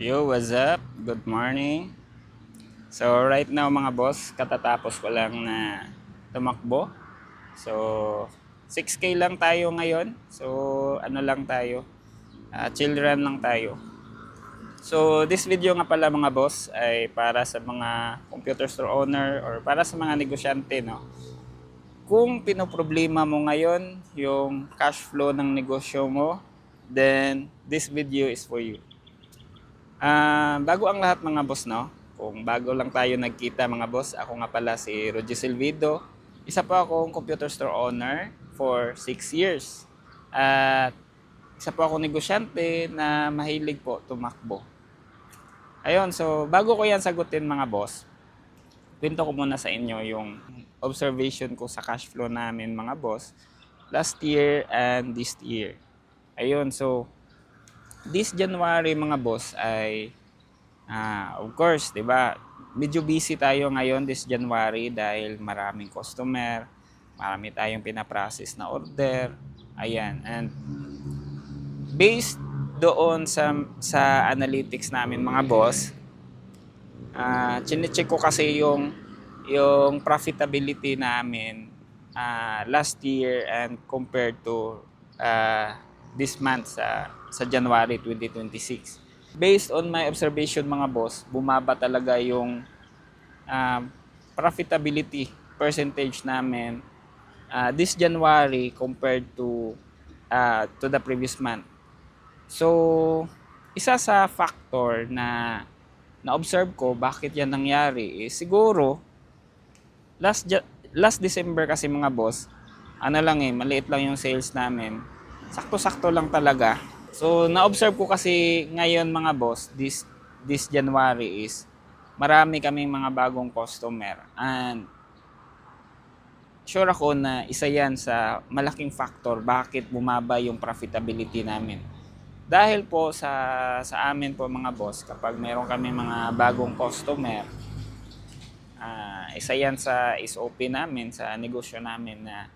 Yo, what's up? Good morning. So, right now mga boss, katatapos ko lang na tumakbo. So, 6K lang tayo ngayon. So, ano lang tayo, chill run lang tayo. So, this video nga pala mga boss ay para sa mga computer store owner or para sa mga negosyante, no? Kung pinoproblema mo ngayon yung cash flow ng negosyo mo, then this video is for you. Bago ang lahat mga boss, no? Kung bago lang tayo nagkita mga boss, ako nga pala si Roger Silvido. Isa po akong computer store owner for 6 years. At isa po akong negosyante na mahilig po tumakbo. Ayun, so bago ko yan sagutin mga boss, kwento ko muna sa inyo yung observation ko sa cash flow namin mga boss last year and this year. Ayun, so this January mga boss ay of course, 'di ba? Medyo busy tayo ngayon this January dahil maraming customer, marami tayong pina-process na order. Ayan, and based doon sa analytics namin mga boss, chine-check ko kasi yung profitability namin last year and compared to this month sa January 2026. Based on my observation mga boss, bumaba talaga yung profitability percentage namin this January compared to the previous month. So, isa sa factor na na-observe ko bakit yan nangyari is siguro last December kasi mga boss, ano lang maliit lang yung sales namin. Sakto-sakto lang talaga. So, na-observe ko kasi ngayon mga boss, this January is marami kaming mga bagong customer. And sure ako na isa yan sa malaking factor bakit bumaba yung profitability namin. Dahil po sa amin po mga boss, kapag meron kami mga bagong customer, isa yan sa SOP namin, sa negosyo namin na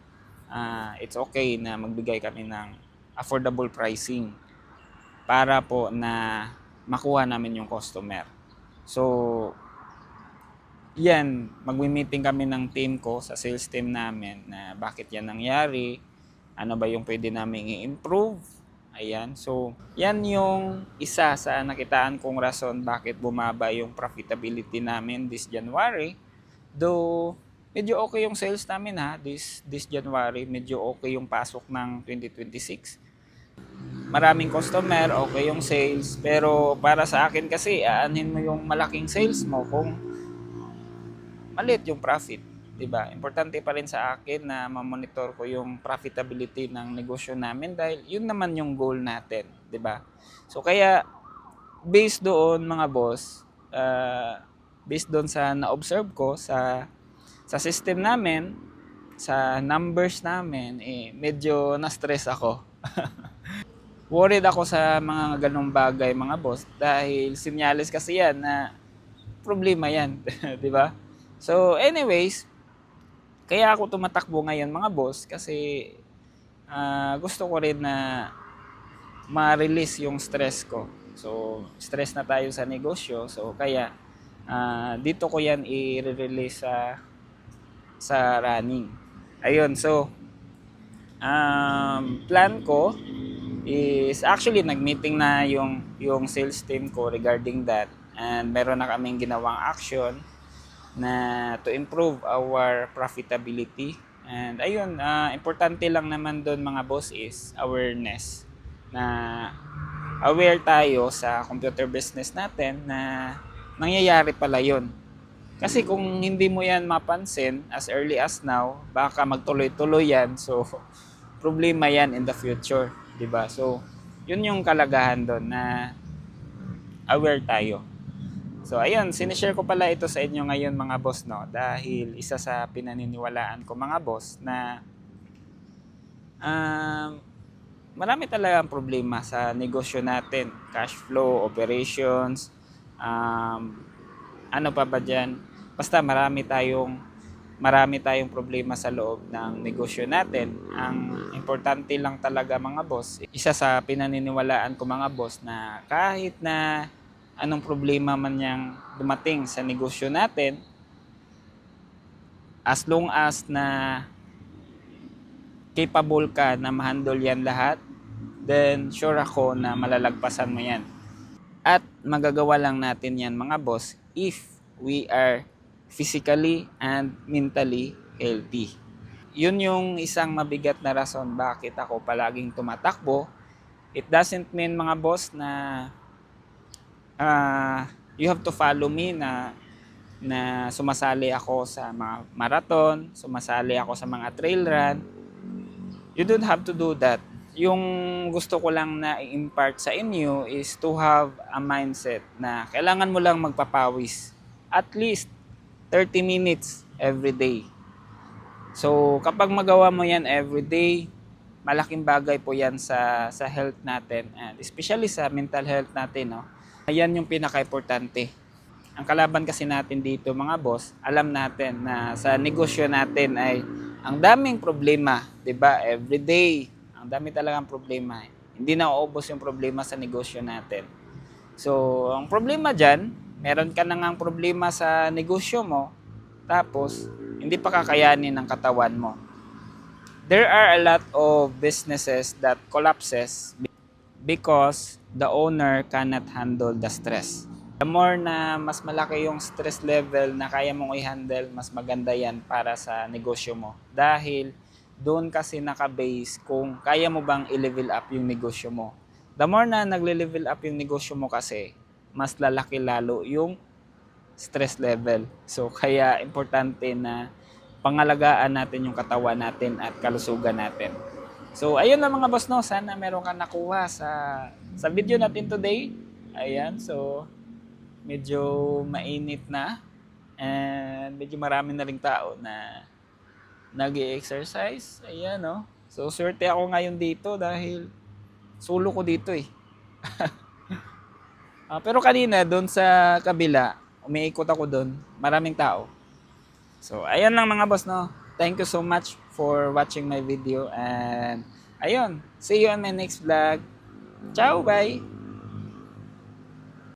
it's okay na magbigay kami ng affordable pricing para po na makuha namin yung customer. So, yan, magmi-meeting kami ng team ko sa sales team namin na bakit yan nangyari, ano ba yung pwede namin i-improve. Ayan, so yan yung isa sa nakitaan kong rason bakit bumaba yung profitability namin this January. Though, medyo okay yung sales namin this January, medyo okay yung pasok ng 2026. Maraming customer, okay yung sales, pero para sa akin kasi, aanhin mo yung malaking sales mo kung maliit yung profit. Diba? Importante pa rin sa akin na ma-monitor ko yung profitability ng negosyo namin dahil yun naman yung goal natin, 'di ba? So kaya based doon mga boss, based doon sa na-observe ko sa system namin, sa numbers namin, medyo na-stress ako. Worried ako sa mga ganung bagay mga boss dahil sinyalis kasi yan na problema yan, 'di ba? So anyways, kaya ako tumatakbo ngayon mga boss kasi gusto ko rin na ma-release yung stress ko. So, stress na tayo sa negosyo. So, kaya dito ko yan i-release sa running. Ayun, so plan ko is actually nag-meeting na yung sales team ko regarding that and meron na kaming ginawang action na to improve our profitability. And ayun, importante lang naman doon mga boss is awareness. Na aware tayo sa computer business natin na nangyayari pala yun. Kasi kung hindi mo yan mapansin as early as now, baka magtuloy-tuloy yan. So, problema yan in the future. 'Di ba? So, yun yung kalagahan doon na aware tayo. So ayun, sinishare ko pala ito sa inyo ngayon mga boss, no, dahil isa sa pinaniniwalaan ko mga boss na marami talagang problema sa negosyo natin, cash flow, operations, ano pa ba dyan, basta marami tayong problema sa loob ng negosyo natin. Ang importante lang talaga mga boss, isa sa pinaniniwalaan ko mga boss na kahit na anong problema man yang dumating sa negosyo natin, as long as na capable ka na ma-handle yan lahat, then sure ako na malalagpasan mo yan. At magagawa lang natin yan mga boss if we are physically and mentally healthy. Yun yung isang mabigat na rason bakit ako palaging tumatakbo. It doesn't mean mga boss na you have to follow me na sumasali ako sa mga marathon, sumasali ako sa mga trail run. You don't have to do that. Yung gusto ko lang na i-impart sa inyo is to have a mindset na kailangan mo lang magpapawis at least 30 minutes every day. So kapag magawa mo yan every day, malaking bagay po yan sa health natin, and especially sa mental health natin, no? Ayan yung pinaka-importante. Ang kalaban kasi natin dito mga boss, alam natin na sa negosyo natin ay ang daming problema, 'di ba? Every day, ang dami talagang problema. Hindi na uubos yung problema sa negosyo natin. So, ang problema diyan, meron ka na ngang problema sa negosyo mo, tapos hindi pa kakayanin ng katawan mo. There are a lot of businesses that collapses because the owner cannot handle the stress. The more na mas malaki yung stress level na kaya mong i-handle, mas maganda yan para sa negosyo mo. Dahil doon kasi naka-base kung kaya mo bang i-level up yung negosyo mo. The more na nagle-level up yung negosyo mo kasi, mas lalaki lalo yung stress level. So kaya importante na pangalagaan natin yung katawan natin at kalusugan natin. So ayun na mga boss, no, sana meron kang nakuha sa video natin today. Ayan, so medyo mainit na and medyo marami na ring tao na nag-i-exercise. Ayan, no. So swerte ako ngayon dito dahil sulo ko dito eh. Pero kanina doon sa kabila, umiikot ako doon, maraming tao. So, ayun lang mga boss, no. Thank you so much for watching my video, and ayun, see you on my next vlog. Ciao, bye!